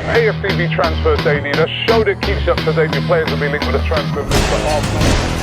AFTV Transfer Daily, the show that keeps you up to date with players that be linked with a transfer move to Arsenal.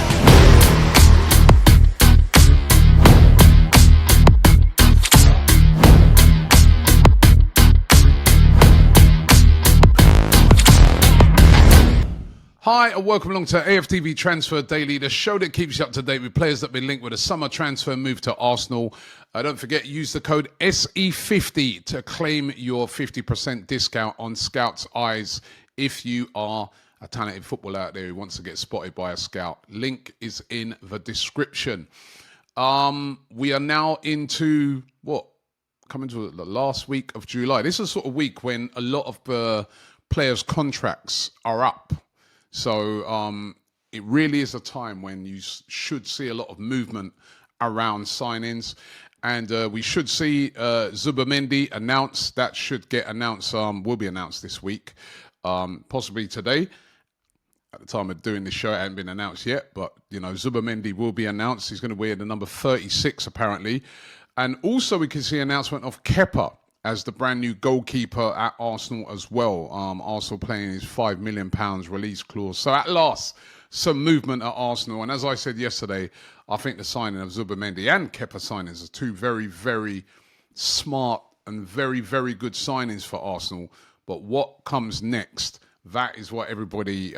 Hi and welcome along to AFTV Transfer Daily, the show that keeps you up to date with players that have been linked with a summer transfer move to Arsenal. Don't forget, use the code SE50 to claim your 50% discount on Scout's Eyes if you are a talented footballer out there who wants to get spotted by a scout. Link is in the description. We are now into, coming to the last week of July. This is sort of week when a lot of players' contracts are up. So it really is a time when you should see a lot of movement around signings. And we should see Zubimendi announced. That should get announced, will be announced this week, possibly today. At the time of doing this show, it hasn't been announced yet. But, Zubimendi will be announced. He's going to wear the number 36, apparently. And also we can see announcement of Kepa as the brand new goalkeeper at Arsenal as well. Arsenal playing his £5 million release clause. So at last, some movement at Arsenal. And as I said yesterday, I think the signing of Zubimendi and Kepa signings are two very, very smart and very, very good signings for Arsenal. But what comes next, that is what everybody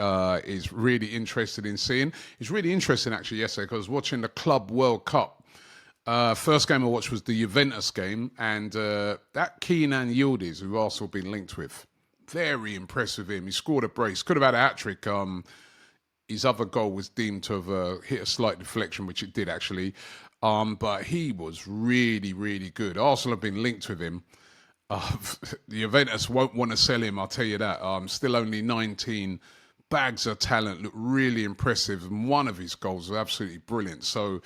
is really interested in seeing. It's really interesting actually yesterday because I was watching the Club World Cup. First game I watched was the Juventus game, and that Kenan Yildiz, who Arsenal been linked with, very impressed with him. He scored a brace, could have had a hat-trick. His other goal was deemed to have hit a slight deflection, which it did actually. But he was really, really good. Arsenal have been linked with him. The Juventus won't want to sell him, I'll tell you that. Still only 19, bags of talent, looked really impressive. And one of his goals was absolutely brilliant. So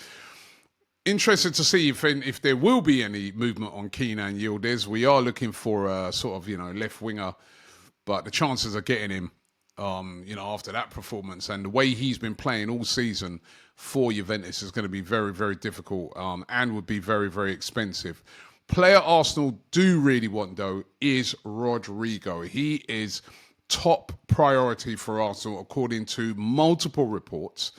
interested to see if there will be any movement on Kenan Yildiz. We are looking for a sort of, left winger, but the chances of getting him, after that performance and the way he's been playing all season for Juventus is going to be very, very difficult and would be very, very expensive. Player Arsenal do really want, though, is Rodrygo. He is top priority for Arsenal, according to multiple reports.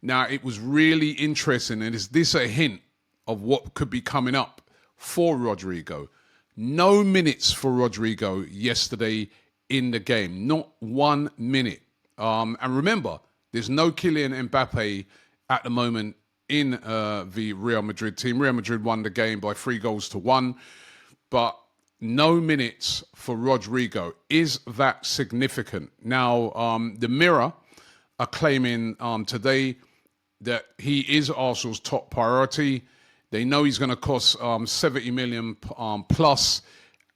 Now, it was really interesting, and is this a hint of what could be coming up for Rodrygo? No minutes for Rodrygo yesterday in the game, not 1 minute. And remember, there's no Kylian Mbappe at the moment in the Real Madrid team. Real Madrid won the game by 3-1, but no minutes for Rodrygo. Is that significant? Now, the Mirror are claiming today that he is Arsenal's top priority. They know he's going to cost 70 million plus,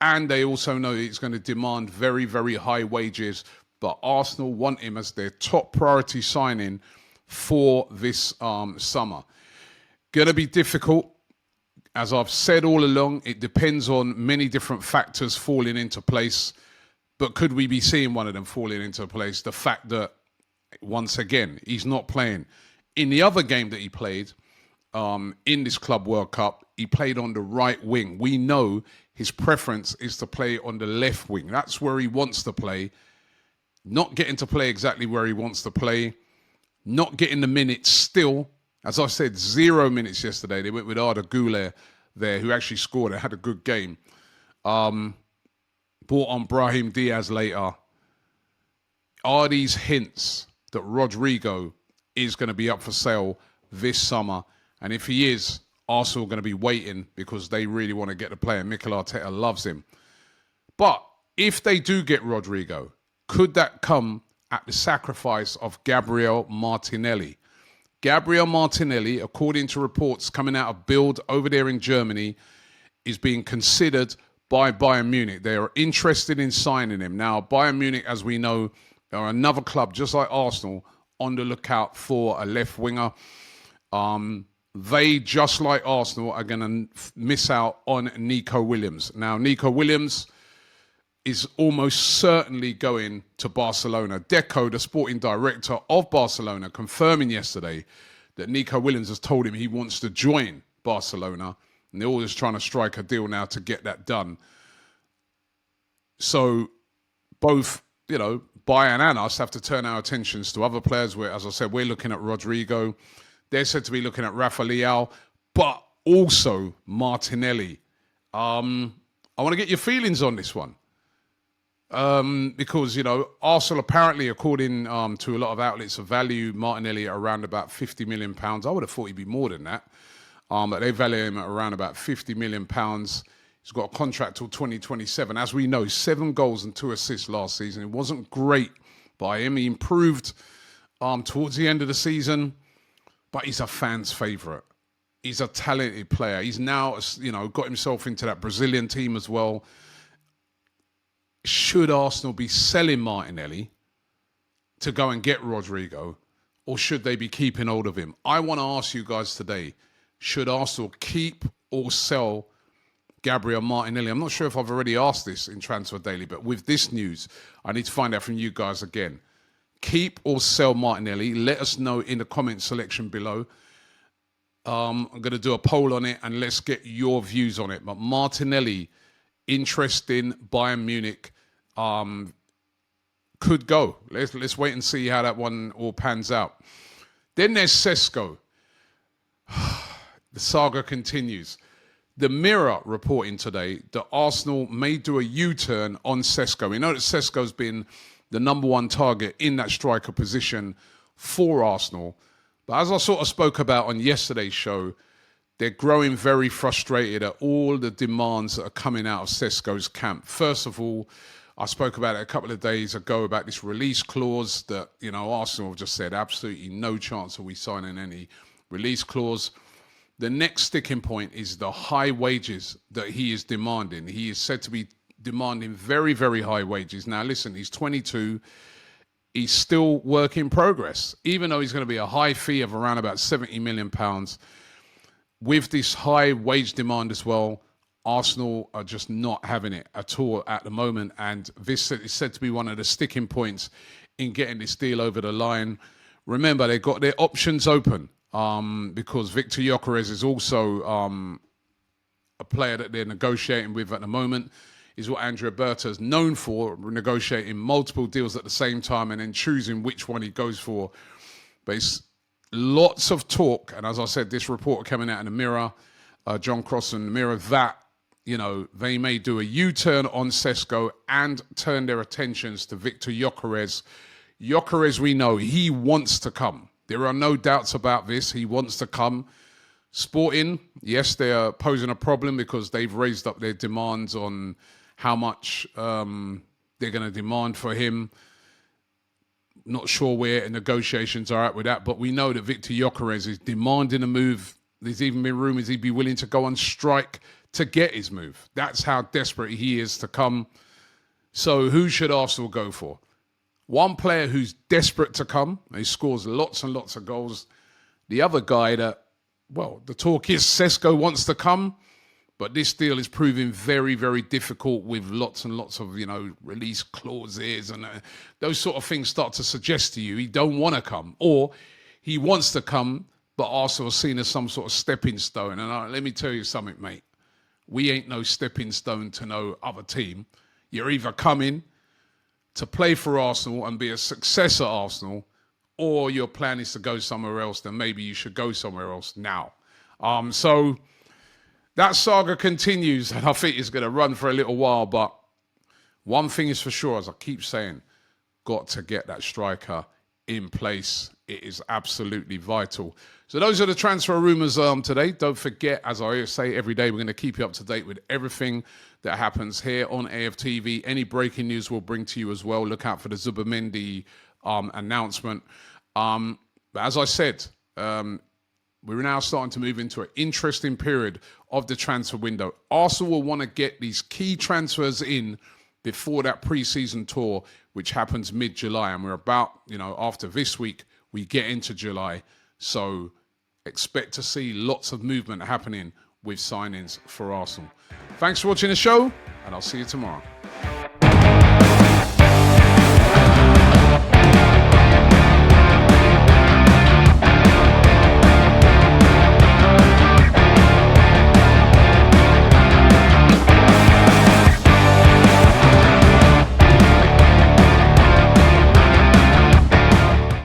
and they also know he's going to demand very, very high wages. But Arsenal want him as their top priority signing for this summer. Going to be difficult. As I've said all along, it depends on many different factors falling into place. But could we be seeing one of them falling into place? The fact that, once again, he's not playing. In the other game that he played in this Club World Cup, he played on the right wing. We know his preference is to play on the left wing. That's where he wants to play. Not getting to play exactly where he wants to play. Not getting the minutes still. As I said, 0 minutes yesterday. They went with Arda Güler there, who actually scored and had a good game. Brought on Brahim Diaz later. Are these hints that Rodrygo is going to be up for sale this summer? And if he is, Arsenal are going to be waiting because they really want to get the player. Mikel Arteta loves him. But if they do get Rodrygo, could that come at the sacrifice of Gabriel Martinelli? Gabriel Martinelli, according to reports coming out of Bild over there in Germany, is being considered by Bayern Munich. They are interested in signing him. Now, Bayern Munich, as we know, are another club, just like Arsenal, on the lookout for a left winger. They, just like Arsenal, are going to miss out on Nico Williams. Now, Nico Williams is almost certainly going to Barcelona. Deco, the sporting director of Barcelona, confirming yesterday that Nico Williams has told him he wants to join Barcelona. And they're all just trying to strike a deal now to get that done. So both, Bayern and us have to turn our attentions to other players. Where, as I said, we're looking at Rodrygo. They're said to be looking at Rafa Leao, but also Martinelli. I want to get your feelings on this one. Because, Arsenal apparently, according to a lot of outlets, value Martinelli at around about £50 million. I would have thought he'd be more than that. But they value him at around about £50 million. He's got a contract till 2027. As we know, 7 goals and 2 assists last season. It wasn't great by him. He improved towards the end of the season, but he's a fan's favourite. He's a talented player. He's now, got himself into that Brazilian team as well. Should Arsenal be selling Martinelli to go and get Rodrygo, or should they be keeping hold of him? I want to ask you guys today, should Arsenal keep or sell Gabriel Martinelli? I'm not sure if I've already asked this in Transfer Daily, but with this news, I need to find out from you guys again. Keep or sell Martinelli? Let us know in the comment selection below. I'm going to do a poll on it, and let's get your views on it. But Martinelli, interesting. Bayern Munich could go. Let's wait and see how that one all pans out. Then there's Sesko. The saga continues. The Mirror reporting today that Arsenal may do a U-turn on Sesko. We know that Sesko's been the number one target in that striker position for Arsenal. But as I sort of spoke about on yesterday's show, they're growing very frustrated at all the demands that are coming out of Sesko's camp. First of all, I spoke about it a couple of days ago about this release clause that, Arsenal have just said absolutely no chance of we signing any release clause. The next sticking point is the high wages that he is demanding. He is said to be demanding very, very high wages. Now, listen, he's 22. He's still work in progress. Even though he's going to be a high fee of around about £70 million, with this high wage demand as well, Arsenal are just not having it at all at the moment. And this is said to be one of the sticking points in getting this deal over the line. Remember, they've got their options open. Because Victor Gyokeres is also a player that they're negotiating with at the moment, is what Andrea Berta is known for, negotiating multiple deals at the same time and then choosing which one he goes for. But it's lots of talk, and as I said, this report coming out in the Mirror, John Cross in the Mirror, that, they may do a U-turn on Sesko and turn their attentions to Victor Gyokeres. Gyokeres, we know, he wants to come. There are no doubts about this. He wants to come. Sporting, yes, they are posing a problem because they've raised up their demands on how much they're going to demand for him. Not sure where negotiations are at with that, but we know that Victor Gyokeres is demanding a move. There's even been rumours he'd be willing to go on strike to get his move. That's how desperate he is to come. So who should Arsenal go for? One player who's desperate to come, he scores lots and lots of goals. The other guy that, the talk is Sesko wants to come, but this deal is proving very, very difficult with lots and lots of, release clauses and those sort of things start to suggest to you he don't want to come, or he wants to come, but Arsenal are seen as some sort of stepping stone. And let me tell you something, mate. We ain't no stepping stone to no other team. You're either coming to play for Arsenal and be a success at Arsenal, or your plan is to go somewhere else, then maybe you should go somewhere else now. So that saga continues, and I think it's going to run for a little while, but one thing is for sure, as I keep saying, got to get that striker in place. It is absolutely vital. So those are the transfer rumours today. Don't forget, as I always say every day, we're going to keep you up to date with everything that happens here on AFTV. Any breaking news we'll bring to you as well. Look out for the Zubimendi announcement. But as I said, we're now starting to move into an interesting period of the transfer window. Arsenal will want to get these key transfers in before that pre-season tour, which happens mid-July. And we're about, after this week, we get into July. So expect to see lots of movement happening with signings for Arsenal. Thanks for watching the show, and I'll see you tomorrow.